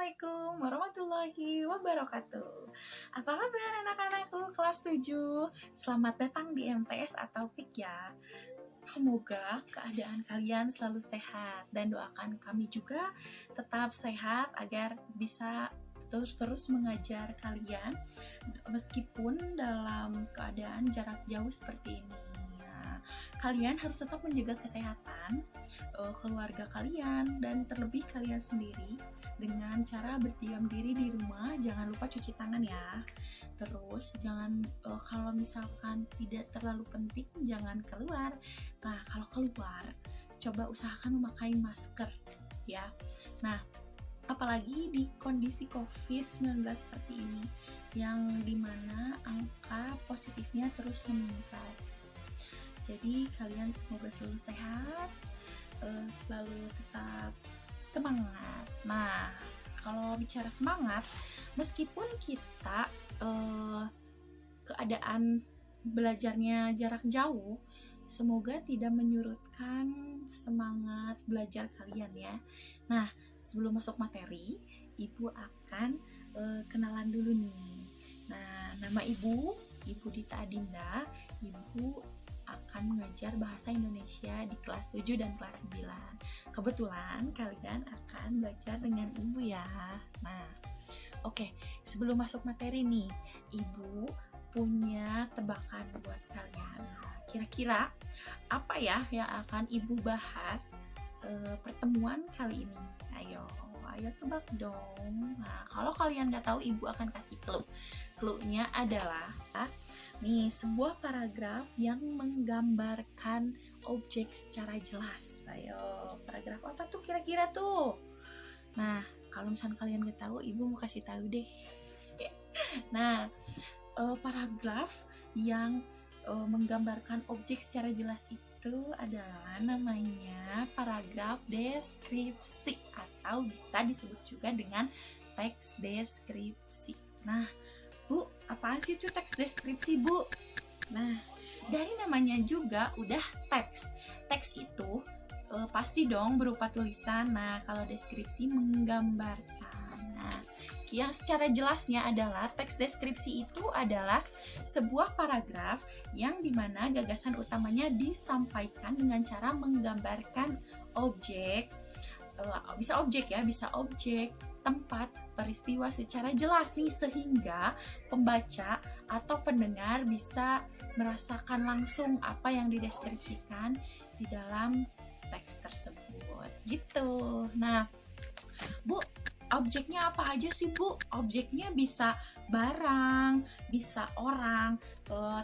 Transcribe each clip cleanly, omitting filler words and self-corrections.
Assalamualaikum warahmatullahi wabarakatuh. Apa kabar anak-anakku kelas 7? Selamat datang di MTS atau FIK ya. Semoga keadaan kalian selalu sehat dan doakan kami juga tetap sehat agar bisa terus mengajar kalian meskipun dalam keadaan jarak jauh seperti ini. Kalian harus tetap menjaga kesehatan keluarga kalian dan terlebih kalian sendiri dengan cara berdiam diri di rumah. Jangan lupa cuci tangan ya. Terus jangan kalau misalkan tidak terlalu penting jangan keluar. Nah, kalau keluar coba usahakan memakai masker ya. Nah, apalagi di kondisi COVID-19 seperti ini yang dimana angka positifnya terus meningkat. Jadi kalian semoga selalu sehat, selalu tetap semangat. Nah, kalau bicara semangat, meskipun kita keadaan belajarnya jarak jauh, semoga tidak menyurutkan semangat belajar kalian ya. Nah, sebelum masuk materi, Ibu akan kenalan dulu nih. Nah, nama Ibu Dita Adinda. Ibu akan mengajar bahasa Indonesia di kelas 7 dan kelas 9. Kebetulan kalian akan belajar dengan Ibu ya. Nah, oke, sebelum masuk materi nih, Ibu punya tebakan buat kalian. Kira-kira apa ya yang akan Ibu bahas pertemuan kali ini? Ayo tebak dong. Nah, kalau kalian nggak tahu, Ibu akan kasih clue. Clue-nya adalah nih, sebuah paragraf yang menggambarkan objek secara jelas. Ayo, paragraf apa tuh kira-kira tuh? Nah, kalau misalnya kalian gak tahu, Ibu mau kasih tahu deh. Nah, paragraf yang menggambarkan objek secara jelas itu adalah namanya paragraf deskripsi atau bisa disebut juga dengan teks deskripsi. Nah, Bu, apaan sih itu teks deskripsi, Bu? Nah, dari namanya juga udah teks. Teks itu pasti dong berupa tulisan. Nah, kalau deskripsi menggambarkan. Nah, yang secara jelasnya adalah teks deskripsi itu adalah sebuah paragraf yang dimana gagasan utamanya disampaikan dengan cara menggambarkan objek. Bisa objek ya, bisa objek, tempat, peristiwa secara jelas nih, sehingga pembaca atau pendengar bisa merasakan langsung apa yang dideskripsikan di dalam teks tersebut gitu. Nah, Bu, objeknya apa aja sih, Bu? Objeknya bisa barang, bisa orang,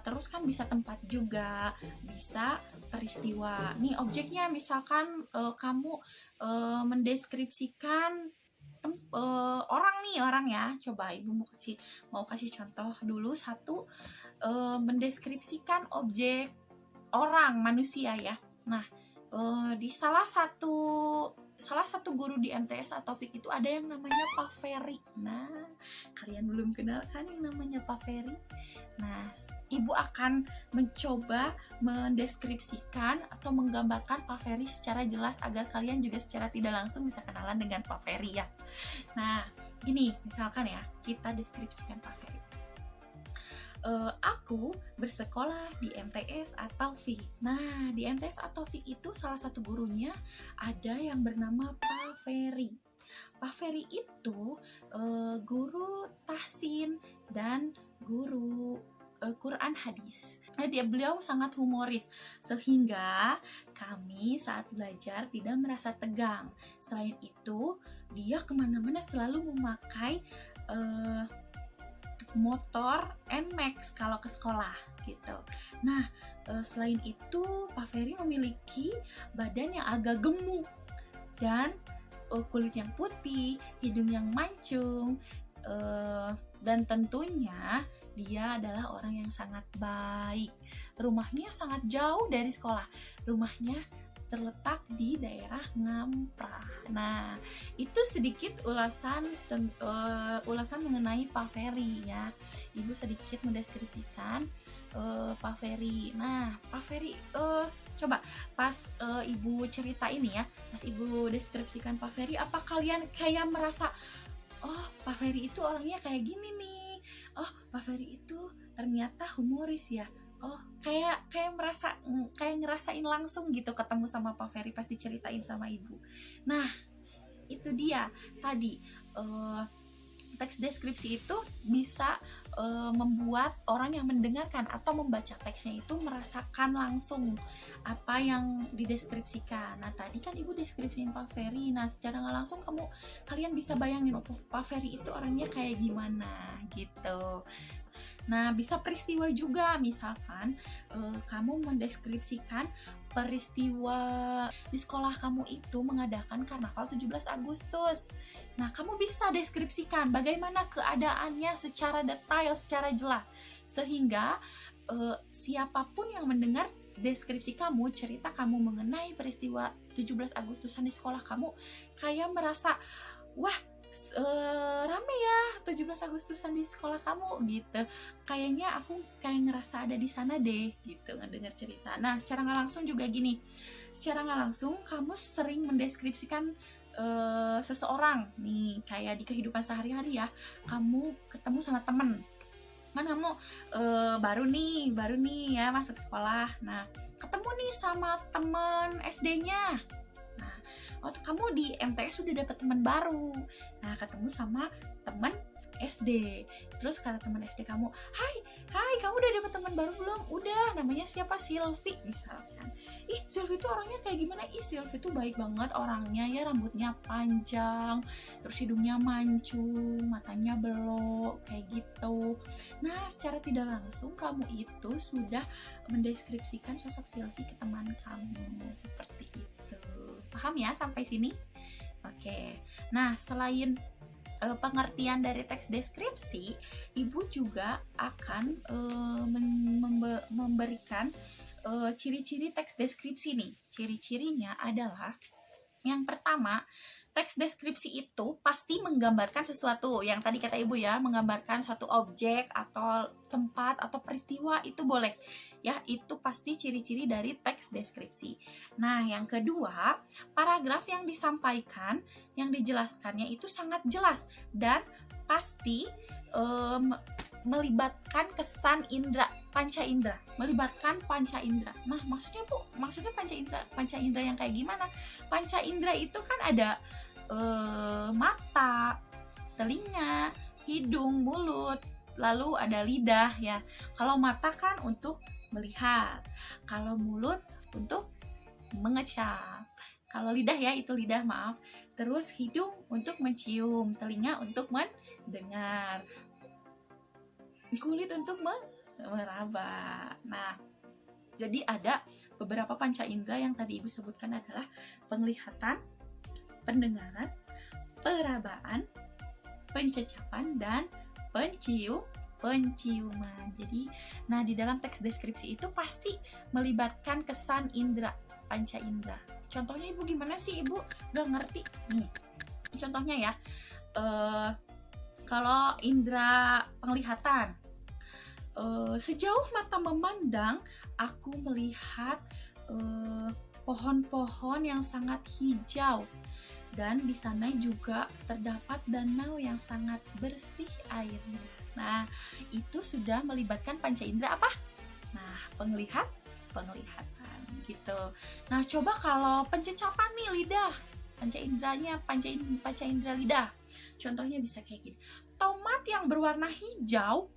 terus kan bisa tempat juga, bisa peristiwa. Nih objeknya misalkan kamu mendeskripsikan orang ya. Coba Ibu mau kasih contoh dulu satu, mendeskripsikan objek orang, manusia ya. Nah, di salah satu guru di MTS atau FIK itu ada yang namanya Pak Ferry. Nah, kalian belum kenal kan yang namanya Pak Ferry? Nah, Ibu akan mencoba mendeskripsikan atau menggambarkan Pak Ferry secara jelas agar kalian juga secara tidak langsung bisa kenalan dengan Pak Ferry ya. Nah, gini, misalkan ya, kita deskripsikan Pak Ferry. Aku bersekolah di MTS atau FIK. Nah, di MTS atau FIK itu salah satu gurunya ada yang bernama Pak Ferry. Pak Ferry itu guru tahsin dan guru Quran hadis. Beliau sangat humoris sehingga kami saat belajar tidak merasa tegang. Selain itu, dia kemana-mana selalu memakai motor NMAX kalau ke sekolah gitu. Nah, selain itu Pak Ferry memiliki badan yang agak gemuk dan kulit yang putih, hidung yang mancung, dan tentunya dia adalah orang yang sangat baik. Rumahnya sangat jauh dari sekolah. Rumahnya terletak di daerah Ngamprah. Nah, itu sedikit ulasan mengenai Pak Ferry ya. Ibu sedikit mendeskripsikan Pak Ferry. Nah, Pak Ferry coba pas Ibu cerita ini ya, pas Ibu deskripsikan Pak Ferry, apa kalian kayak merasa oh Pak Ferry itu orangnya kayak gini nih, oh Pak Ferry itu ternyata humoris ya, oh kayak kayak ngerasain langsung gitu ketemu sama Pak Ferry pas diceritain sama ibu. Nah itu dia tadi, teks deskripsi itu bisa membuat orang yang mendengarkan atau membaca teksnya itu merasakan langsung apa yang dideskripsikan. Nah tadi kan ibu deskripsiin Pak Ferry, nah secara nggak langsung kalian bisa bayangin Pak Ferry itu orangnya kayak gimana gitu. Nah bisa peristiwa juga, misalkan kamu mendeskripsikan peristiwa di sekolah kamu itu mengadakan karnaval 17 Agustus. Nah, kamu bisa deskripsikan bagaimana keadaannya secara detail, secara jelas. Sehingga siapapun yang mendengar deskripsi kamu, cerita kamu mengenai peristiwa 17 Agustusan di sekolah kamu, kayak merasa, wah, rame ya 17 Agustusan di sekolah kamu gitu, kayaknya aku kayak ngerasa ada di sana deh gitu ngedengar cerita. Nah secara nggak langsung juga gini, secara nggak langsung kamu sering mendeskripsikan seseorang nih, kayak di kehidupan sehari-hari ya, kamu ketemu sama temen kan, kamu baru nih ya masuk sekolah, nah ketemu nih sama temen SD-nya. Nah, waktu kamu di MTS sudah dapat teman baru. Nah, ketemu sama teman SD. Terus kata teman SD kamu, hai, kamu udah dapat teman baru belum? Udah, namanya siapa? Sylvie misalkan. Ih, Sylvie itu orangnya kayak gimana? Ih, Sylvie itu baik banget orangnya ya, rambutnya panjang, terus hidungnya mancung, matanya belok, kayak gitu. Nah, secara tidak langsung kamu itu sudah mendeskripsikan sosok Sylvie ke teman kamu, seperti itu. Paham ya sampai sini? Oke. Nah, selain pengertian dari teks deskripsi, ibu juga akan memberikan ciri-ciri teks deskripsi nih. Ciri-cirinya adalah yang pertama, teks deskripsi itu pasti menggambarkan sesuatu. Yang tadi kata ibu ya, menggambarkan suatu objek atau tempat atau peristiwa, itu boleh. Ya, itu pasti ciri-ciri dari teks deskripsi. Nah, yang kedua, paragraf yang disampaikan, yang dijelaskannya itu sangat jelas dan pasti melibatkan kesan indera, panca indera, melibatkan panca indera. Nah, maksudnya Bu, maksudnya panca indera yang kayak gimana? Panca indera itu kan ada mata, telinga, hidung, mulut, lalu ada lidah ya. Kalau mata kan untuk melihat, kalau mulut untuk mengecap, kalau lidah ya itu lidah, maaf. Terus hidung untuk mencium, telinga untuk mendengar, kulit untuk meraba. Nah, jadi ada beberapa panca indera yang tadi ibu sebutkan adalah penglihatan, pendengaran, perabaan, pencecapan, dan penciuman. Jadi, nah di dalam teks deskripsi itu pasti melibatkan kesan indera, panca indera. Contohnya ibu gimana sih, ibu gak ngerti? Nih, contohnya ya, kalau indera penglihatan, sejauh mata memandang, aku melihat pohon-pohon yang sangat hijau, dan di sana juga terdapat danau yang sangat bersih airnya. Nah, itu sudah melibatkan panca indera apa? Nah, penglihatan gitu. Nah, coba kalau pencecapan nih, lidah, panca indera lidah. Contohnya bisa kayak gini. Tomat yang berwarna hijau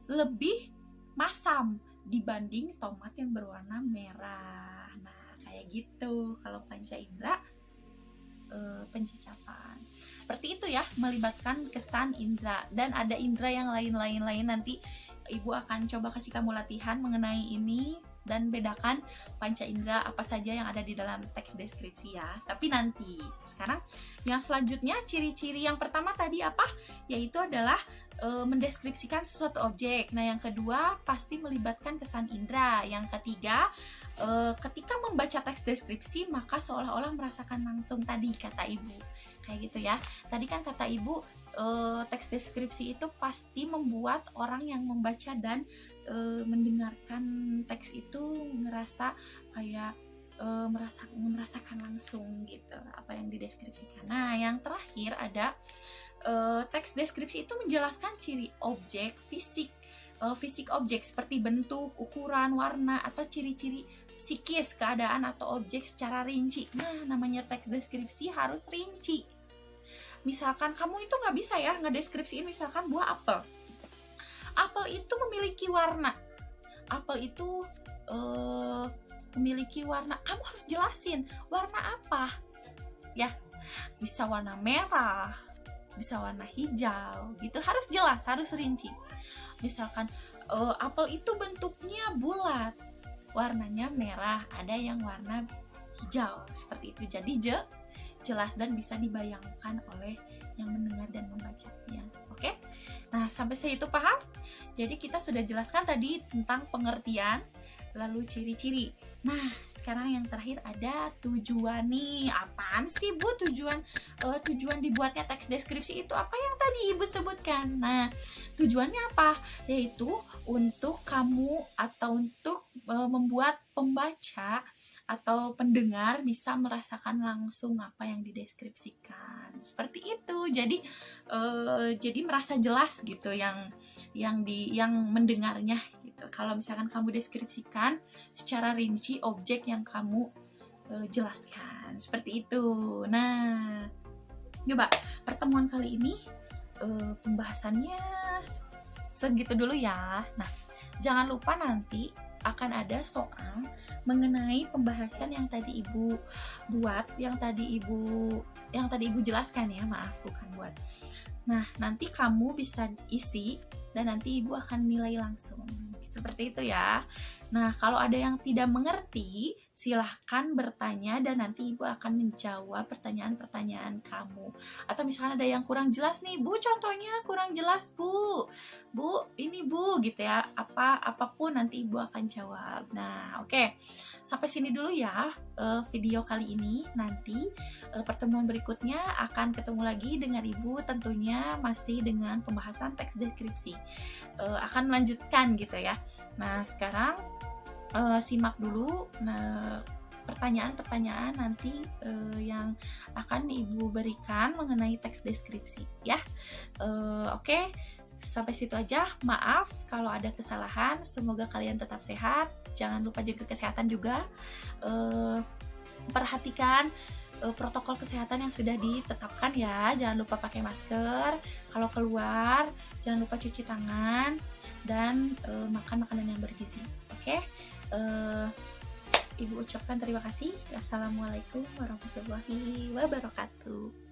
lebih masam dibanding tomat yang berwarna merah. Nah, kayak gitu kalau panca indera pencecapan. Seperti itu ya, melibatkan kesan indera. Dan ada indera yang lain-lain, nanti ibu akan coba kasih kamu latihan mengenai ini dan bedakan panca indera apa saja yang ada di dalam teks deskripsi ya. Tapi nanti, sekarang yang selanjutnya, ciri-ciri yang pertama tadi apa? Yaitu adalah mendeskripsikan sesuatu objek. Nah, yang kedua pasti melibatkan kesan indera. Yang ketiga, ketika membaca teks deskripsi maka seolah-olah merasakan langsung, tadi kata ibu kayak gitu ya. Tadi kan kata ibu teks deskripsi itu pasti membuat orang yang membaca dan mendengarkan teks itu ngerasa kayak merasakan langsung gitu apa yang dideskripsikan. Nah, yang terakhir ada teks deskripsi itu menjelaskan ciri objek fisik, fisik objek seperti bentuk, ukuran, warna, atau ciri-ciri psikis keadaan atau objek secara rinci. Nah, namanya teks deskripsi harus rinci. Misalkan kamu itu nggak bisa ya ngedeskripsiin misalkan buah apel. Apel itu memiliki warna. Apel itu memiliki warna. Kamu harus jelasin warna apa. Ya, bisa warna merah, bisa warna hijau, gitu. Harus jelas, harus rinci. Misalkan apel itu bentuknya bulat, warnanya merah, ada yang warna hijau, seperti itu. Jadi jelas dan bisa dibayangkan oleh yang mendengar dan membacanya. Oke? Nah, sampai situ paham? Jadi kita sudah jelaskan tadi tentang pengertian, lalu ciri-ciri. Nah, sekarang yang terakhir ada tujuan nih. Apaan sih Bu tujuan dibuatnya teks deskripsi itu? Apa yang tadi Ibu sebutkan? Nah, tujuannya apa? Yaitu untuk kamu atau untuk membuat pembaca atau pendengar bisa merasakan langsung apa yang dideskripsikan. Seperti itu. Jadi merasa jelas gitu yang mendengarnya gitu. Kalau misalkan kamu deskripsikan secara rinci objek yang kamu jelaskan. Seperti itu. Nah, coba pertemuan kali ini pembahasannya segitu dulu ya. Nah, jangan lupa nanti akan ada soal mengenai pembahasan yang tadi Ibu buat, yang tadi Ibu jelaskan ya, maaf bukan buat. Nah, nanti kamu bisa isi dan nanti Ibu akan nilai langsung. Seperti itu ya. Nah, kalau ada yang tidak mengerti, silahkan bertanya dan nanti Ibu akan menjawab pertanyaan-pertanyaan kamu. Atau misalnya ada yang kurang jelas nih, Bu, contohnya kurang jelas, Bu, ini Bu, gitu ya. Apapun nanti Ibu akan jawab. Nah, oke. Sampai sini dulu ya video kali ini. Nanti pertemuan berikutnya akan ketemu lagi dengan Ibu, tentunya masih dengan pembahasan teks deskripsi. Akan melanjutkan gitu ya. Nah, sekarang simak dulu pertanyaan-pertanyaan nanti yang akan Ibu berikan mengenai teks deskripsi ya. Oke, sampai situ aja. Maaf kalau ada kesalahan. Semoga kalian tetap sehat. Jangan lupa jaga kesehatan juga. Perhatikan protokol kesehatan yang sudah ditetapkan ya. Jangan lupa pakai masker. Kalau keluar, jangan lupa cuci tangan dan makan makanan yang bergizi. Oke? Ibu ucapkan terima kasih. Assalamualaikum warahmatullahi wabarakatuh.